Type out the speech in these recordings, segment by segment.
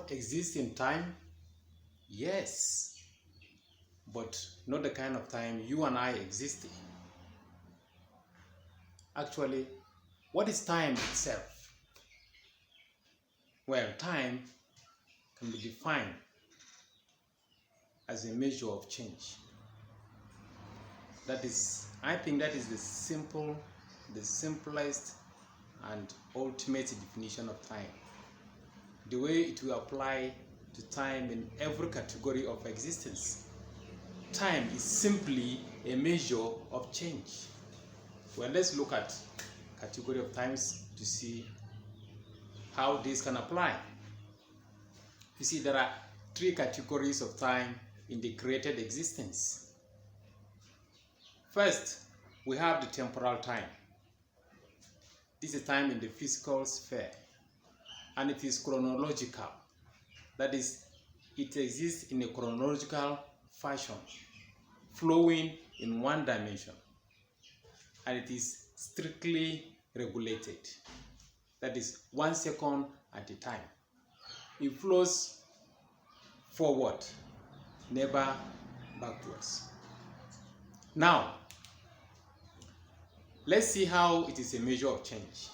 God exists in time? Yes, but not the kind of time you and I exist in. Actually, what is time itself? Well, time can be defined as a measure of change. I think that is the simplest and ultimate definition of time. The way it will apply to time in every category of existence. Time is simply a measure of change. Well, let's look at category of times to see how this can apply. You see, there are three categories of time in the created existence. First, we have the temporal time. This is time in the physical sphere, and it is chronological. That is, it exists in a chronological fashion, flowing in one dimension, and it is strictly regulated. That is 1 second at a time. It flows forward, never backwards. Now, let's see how it is a measure of change.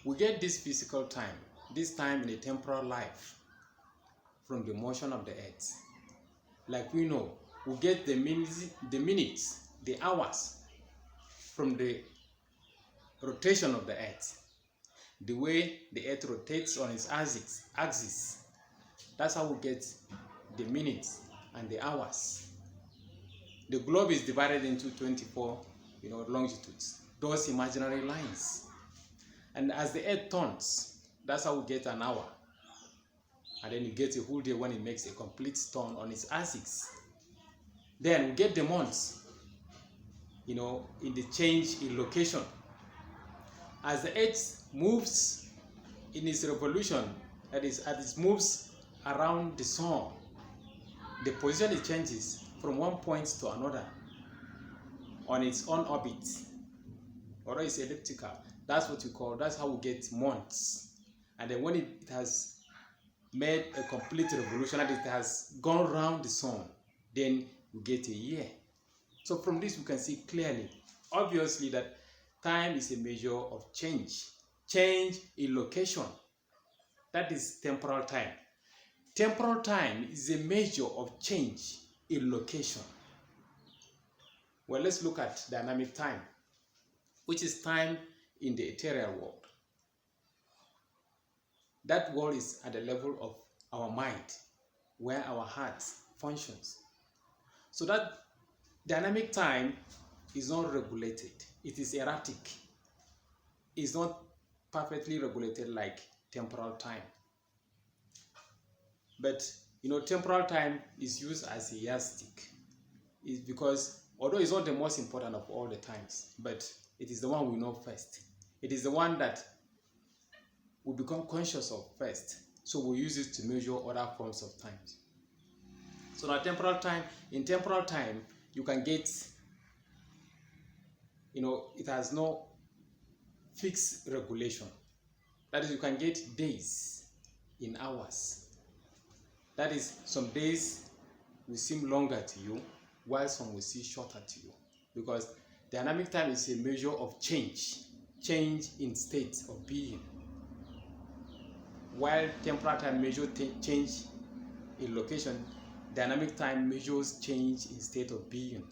We get this physical time, this time in a temporal life, from the motion of the earth. Like we know, we get the minutes, the hours, from the rotation of the earth. The way the earth rotates on its axis. That's how we get the minutes and the hours. The globe is divided into 24 longitudes, those imaginary lines. And as the earth turns, that's how we get an hour. And then you get a whole day when it makes a complete turn on its axis. Then we get the months, in the change in location. As the earth moves in its revolution, that is, as it moves around the sun, the position it changes from one point to another on its own orbit, or it's elliptical. That's how we get months. And then when it has made a complete revolution, that it has gone around the sun, then we get a year. So from this we can see clearly, obviously, that time is a measure of change in location. That is temporal time. Temporal time is a measure of change in location. Well, let's look at dynamic time, which is time in the ethereal world. That world is at the level of our mind, where our heart functions. So that dynamic time is not regulated. It is erratic. It's not perfectly regulated like temporal time. But temporal time is used as a yardstick. It's because, although it's not the most important of all the times, but it is the one we know first. It is the one that we become conscious of first. So we use it to measure other forms of time. So now in temporal time, you can get, it has no fixed regulation. That is, you can get days in hours. That is, some days will seem longer to you, while some will seem shorter to you. Because dynamic time is a measure of change in state of being. While temporal time measures change in location, dynamic time measures change in state of being.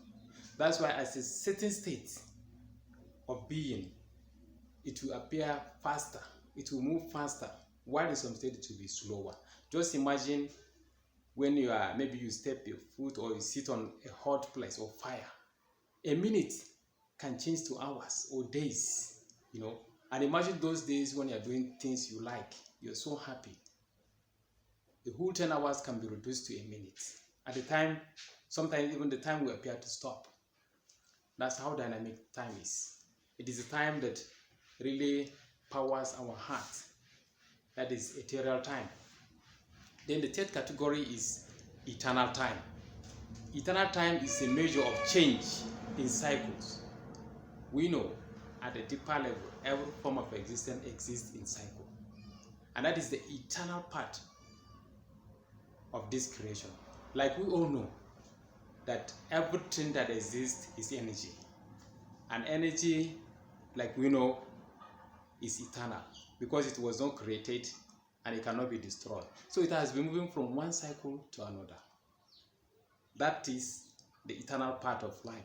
That's why at a certain state of being, it will appear faster, it will move faster, while in some state it will be slower. Just imagine when maybe you step your foot or you sit on a hot place or fire. A minute can change to hours or days, And imagine those days when you're doing things you like, you're so happy. The whole 10 hours can be reduced to a minute. At the time, sometimes even the time will appear to stop. That's how dynamic time is. It is a time that really powers our heart. That is ethereal time. Then the third category is eternal time. Eternal time is a measure of change in cycles. We know at a deeper level, every form of existence exists in cycle. And that is the eternal part of this creation. Like we all know that everything that exists is energy. And energy, like we know, is eternal because it was not created and it cannot be destroyed. So it has been moving from one cycle to another. That is the eternal part of life.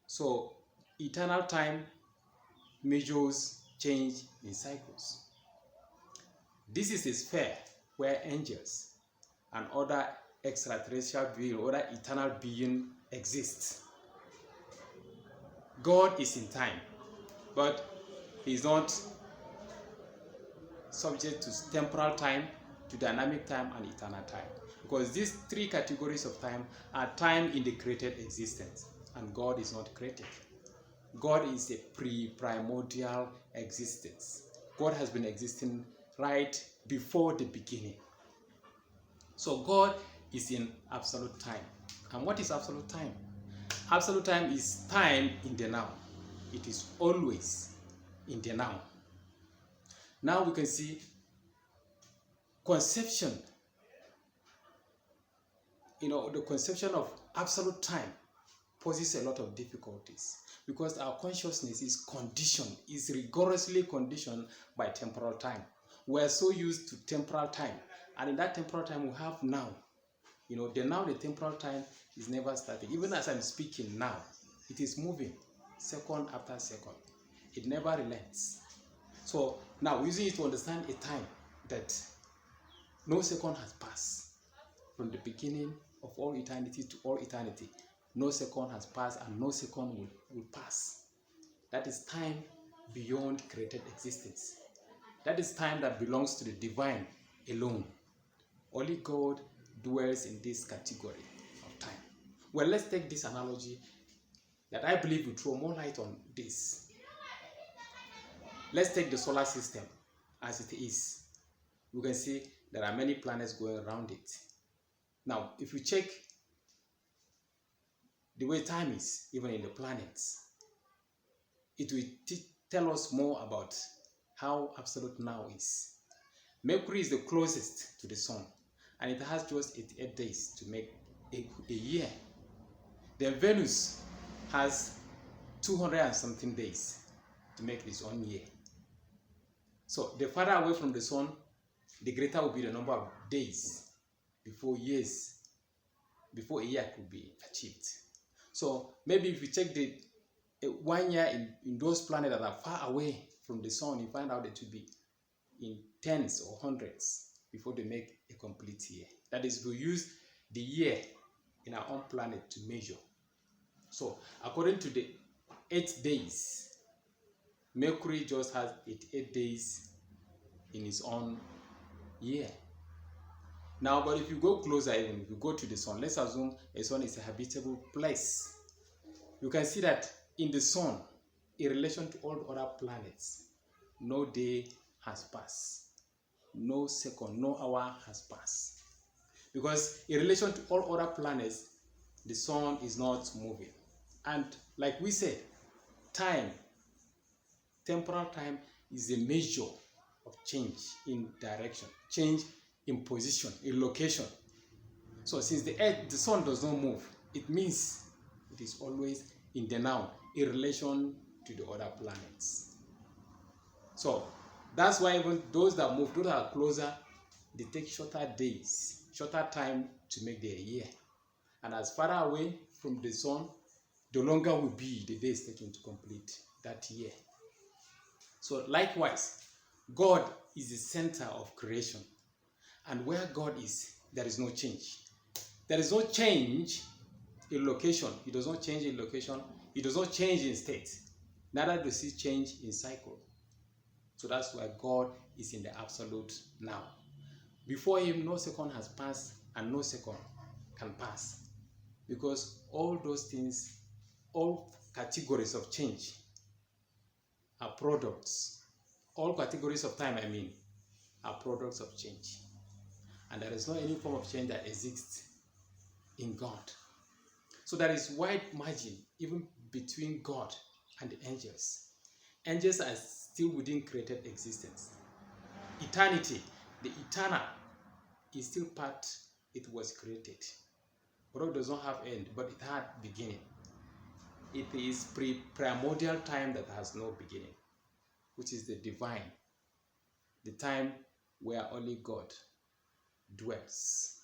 So eternal time measures change in cycles. This is a sphere where angels and other extraterrestrial beings, other eternal beings exist. God is in time, but he is not subject to temporal time, to dynamic time, and eternal time. Because these three categories of time are time in the created existence, and God is not created. God is a pre-primordial existence. God has been existing right before the beginning. So God is in absolute time. And what is absolute time? Absolute time is time in the now. It is always in the now. Now we can see conception. The conception of absolute time poses a lot of difficulties because our consciousness is conditioned, is rigorously conditioned by temporal time. We are so used to temporal time, and in that temporal time we have now. The temporal time is never static. Even as I'm speaking now, it is moving second after second. It never relents. So now we're using it to understand a time that no second has passed. From the beginning of all eternity to all eternity, no second has passed and no second will pass. That is time beyond created existence. That is time that belongs to the divine alone. Only God dwells in this category of time. Well, let's take this analogy that I believe will throw more light on this. Let's take the solar system as it is. We can see there are many planets going around it. Now, if you check the way time is, even in the planets, it will tell us more about how absolute now is. Mercury is the closest to the sun, and it has just 88 days to make a year. Then Venus has 200 and something days to make its own year. So the farther away from the sun, the greater will be the number of days before a year could be achieved. So maybe if you check the 1 year in those planets that are far away from the sun, you find out it will be in tens or hundreds before they make a complete year. That is, we use the year in our own planet to measure. So according to the 8 days, Mercury just has 88 days in its own year. Now, but if you go closer, even if you go to the sun, let's assume a sun is a habitable place. You can see that in the sun, in relation to all the other planets, no day has passed. No second, no hour has passed. Because in relation to all other planets, the sun is not moving. And like we said, time, temporal time, is a measure of change in direction, change in position, in location. So since the sun does not move, it means it is always in the now in relation to the other planets. So that's why even those that move, those that are closer, they take shorter days, shorter time to make their year. And as far away from the sun, the longer will be the days taken to complete that year. So likewise, God is the center of creation. And where God is, there is no change. There is no change in location. He does not change in location. He does not change in state. Neither does he change in cycle. So that's why God is in the absolute now. Before him, no second has passed and no second can pass. Because all those things, all categories of change are products. All categories of time, are products of change. And there is no any form of change that exists in God. So there is wide margin even between God and the angels. Angels are still within created existence. Eternity, the eternal, is still part it was created. Although it does not have end, but it had beginning. It is primordial time that has no beginning, which is the divine, the time where only God dwells.